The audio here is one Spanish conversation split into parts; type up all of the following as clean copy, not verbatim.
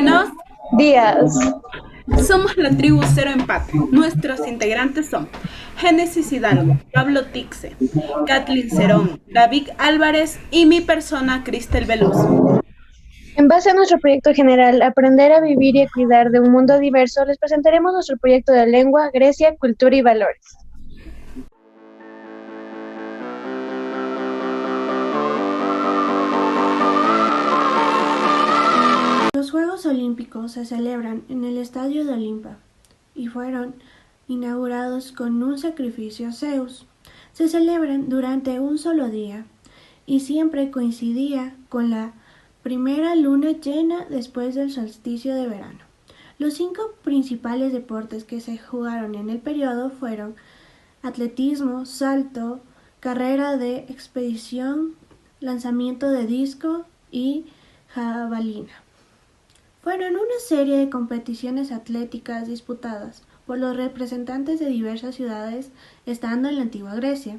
Buenos, Días. somos la tribu Cero Empate. Nuestros integrantes son Génesis Hidalgo, Pablo Tixe, Kathleen Cerón, David Álvarez y mi persona, Cristel Veloso. En base a nuestro proyecto general, Aprender a vivir y a cuidar de un mundo diverso, les presentaremos nuestro proyecto de lengua, Grecia, cultura y valores. Los Juegos Olímpicos se celebran en el Estadio de Olimpa y fueron inaugurados con un sacrificio a Zeus. Se celebran durante un solo día y siempre coincidía con la primera luna llena después del solsticio de verano. Los 5 principales deportes que se jugaron en el periodo fueron atletismo, salto, carrera de expedición, lanzamiento de disco y jabalina. Fueron una serie de competiciones atléticas disputadas por los representantes de diversas ciudades estando en la antigua Grecia.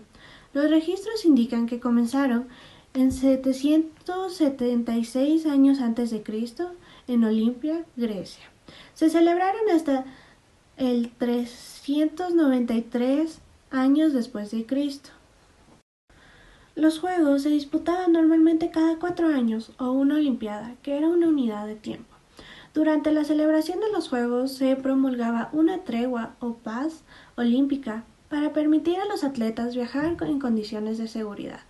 Los registros indican que comenzaron en 776 años antes de Cristo en Olimpia, Grecia. Se celebraron hasta el 393 años después de Cristo. Los juegos se disputaban normalmente cada 4 años o una olimpiada, que era una unidad de tiempo. Durante la celebración de los Juegos se promulgaba una tregua o paz olímpica para permitir a los atletas viajar en condiciones de seguridad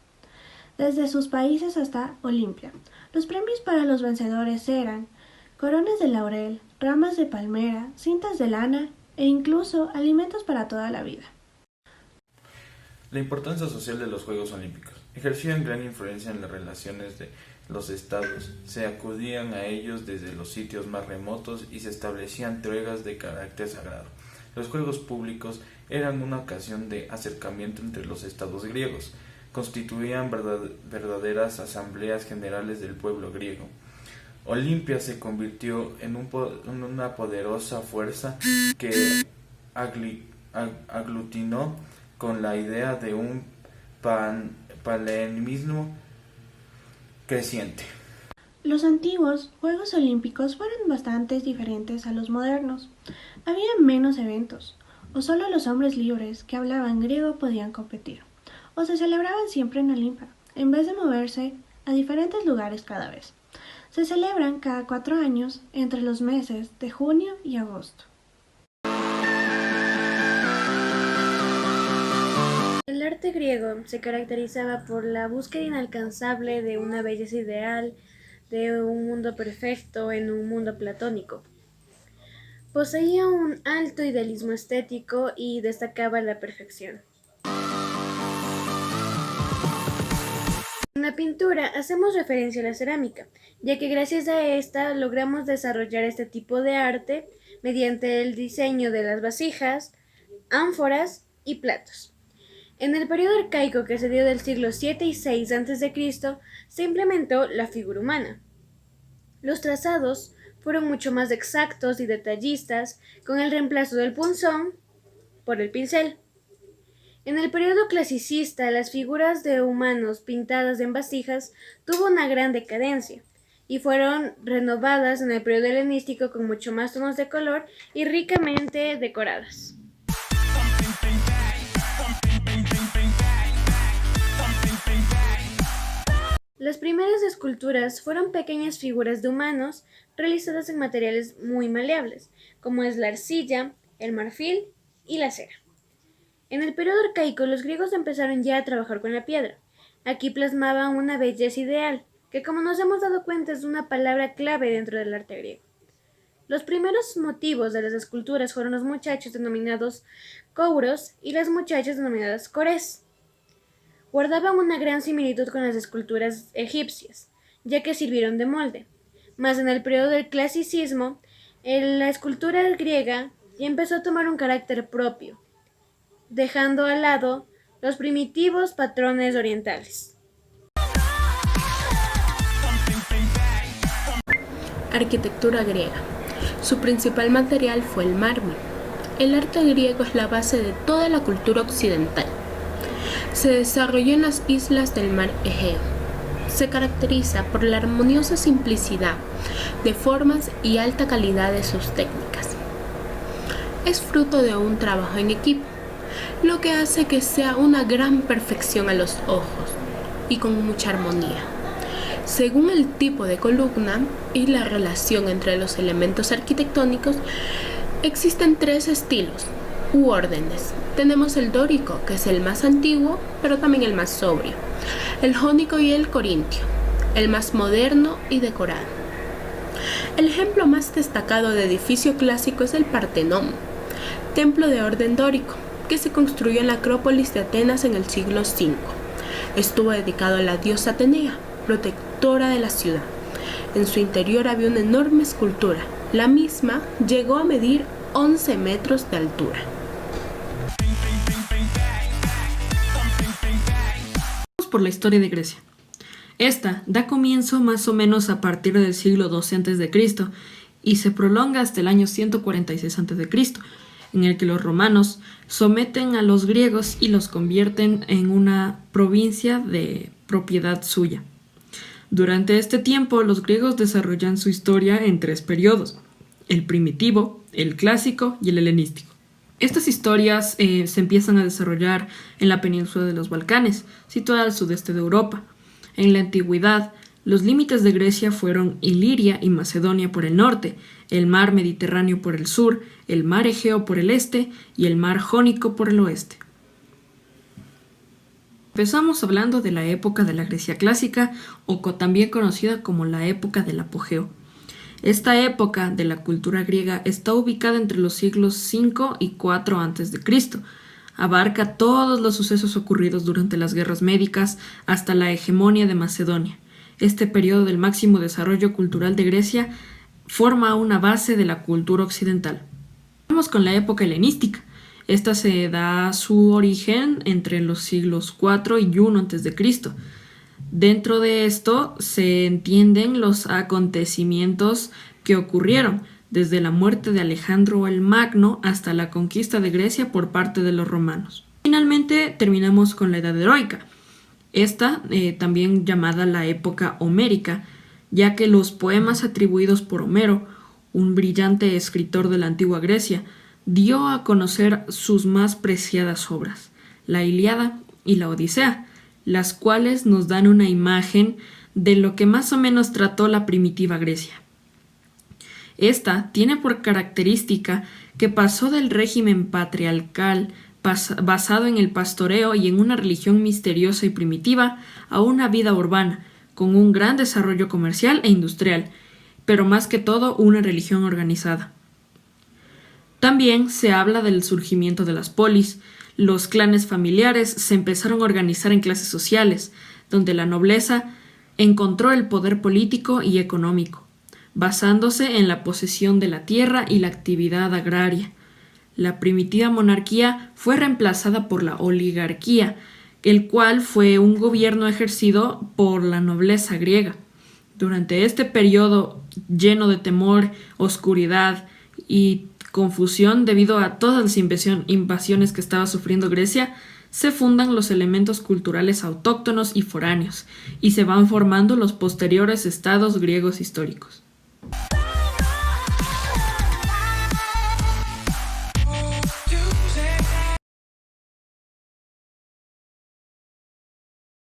desde sus países hasta Olimpia. Los premios para los vencedores eran coronas de laurel, ramas de palmera, cintas de lana e incluso alimentos para toda la vida. La importancia social de los Juegos Olímpicos. Ejercían gran influencia en las relaciones de los estados. Se acudían a ellos desde los sitios más remotos y se establecían treguas de carácter sagrado. Los Juegos Públicos eran una ocasión de acercamiento entre los estados griegos. Constituían verdaderas asambleas generales del pueblo griego. Olimpia se convirtió en una poderosa fuerza que aglutinó con la idea de un panhelenismo creciente. Los antiguos Juegos Olímpicos fueron bastante diferentes a los modernos. Había menos eventos, o solo los hombres libres que hablaban griego podían competir, o se celebraban siempre en Olimpa, en vez de moverse a diferentes lugares cada vez. Se celebran cada 4 años entre los meses de junio y agosto. El arte griego se caracterizaba por la búsqueda inalcanzable de una belleza ideal, de un mundo perfecto en un mundo platónico. Poseía un alto idealismo estético y destacaba la perfección. En la pintura hacemos referencia a la cerámica, ya que gracias a esta logramos desarrollar este tipo de arte mediante el diseño de las vasijas, ánforas y platos. En el periodo arcaico que se dio del siglo 7 y 6 a.C., se implementó la figura humana. Los trazados fueron mucho más exactos y detallistas, con el reemplazo del punzón por el pincel. En el periodo clasicista, las figuras de humanos pintadas en vasijas tuvo una gran decadencia y fueron renovadas en el periodo helenístico con mucho más tonos de color y ricamente decoradas. Las primeras esculturas fueron pequeñas figuras de humanos realizadas en materiales muy maleables, como es la arcilla, el marfil y la cera. En el periodo arcaico, los griegos empezaron ya a trabajar con la piedra. Aquí plasmaban una belleza ideal, que como nos hemos dado cuenta es una palabra clave dentro del arte griego. Los primeros motivos de las esculturas fueron los muchachos denominados kouros y las muchachas denominadas corés. Guardaban una gran similitud con las esculturas egipcias, ya que sirvieron de molde. Mas en el periodo del clasicismo, la escultura griega ya empezó a tomar un carácter propio, dejando al lado los primitivos patrones orientales. Arquitectura griega. Su principal material fue el mármol. El arte griego es la base de toda la cultura occidental. Se desarrolló en las islas del mar Egeo. se caracteriza por la armoniosa simplicidad de formas y alta calidad de sus técnicas. Es fruto de un trabajo en equipo, lo que hace que sea una gran perfección a los ojos y con mucha armonía. Según el tipo de columna y la relación entre los elementos arquitectónicos, existen 3 estilos u órdenes. Tenemos el dórico, que es el más antiguo, pero también el más sobrio, el jónico y el corintio, el más moderno y decorado. El ejemplo más destacado de edificio clásico es el Partenón, templo de orden dórico, que se construyó en la Acrópolis de Atenas en el siglo V. Estuvo dedicado a la diosa Atenea, protectora de la ciudad. En su interior había una enorme escultura. La misma llegó a medir 11 metros de altura. Vamos por la historia de Grecia. Esta da comienzo más o menos a partir del siglo XII a.C. y se prolonga hasta el año 146 a.C., en el que los romanos someten a los griegos y los convierten en una provincia de propiedad suya. Durante este tiempo, los griegos desarrollan su historia en 3 periodos: el primitivo, el clásico y el helenístico. Estas historias se empiezan a desarrollar en la península de los Balcanes, situada al sudeste de Europa. En la antigüedad, los límites de Grecia fueron Iliria y Macedonia por el norte, el mar Mediterráneo por el sur, el mar Egeo por el este y el mar Jónico por el oeste. Empezamos hablando de la época de la Grecia clásica, o también conocida como la época del apogeo. Esta época de la cultura griega está ubicada entre los siglos 5 y 4 a.C. Abarca todos los sucesos ocurridos durante las guerras médicas hasta la hegemonía de Macedonia. Este periodo del máximo desarrollo cultural de Grecia forma una base de la cultura occidental. Vamos con la época helenística. Esta se da su origen entre los siglos 4 y 1 a.C. Dentro de esto se entienden los acontecimientos que ocurrieron desde la muerte de Alejandro el Magno hasta la conquista de Grecia por parte de los romanos. Finalmente terminamos con la Edad Heroica. Esta, también llamada la época homérica, ya que los poemas atribuidos por Homero, un brillante escritor de la antigua Grecia, dio a conocer sus más preciadas obras, la Ilíada y la Odisea, las cuales nos dan una imagen de lo que más o menos trató la primitiva Grecia. Esta tiene por característica que pasó del régimen patriarcal basado en el pastoreo y en una religión misteriosa y primitiva a una vida urbana, con un gran desarrollo comercial e industrial, pero más que todo una religión organizada. También se habla del surgimiento de las polis. Los clanes familiares se empezaron a organizar en clases sociales, donde la nobleza encontró el poder político y económico, basándose en la posesión de la tierra y la actividad agraria. La primitiva monarquía fue reemplazada por la oligarquía, el cual fue un gobierno ejercido por la nobleza griega. Durante este periodo lleno de temor, oscuridad y confusión debido a todas las invasiones que estaba sufriendo Grecia, se fundan los elementos culturales autóctonos y foráneos, y se van formando los posteriores estados griegos históricos.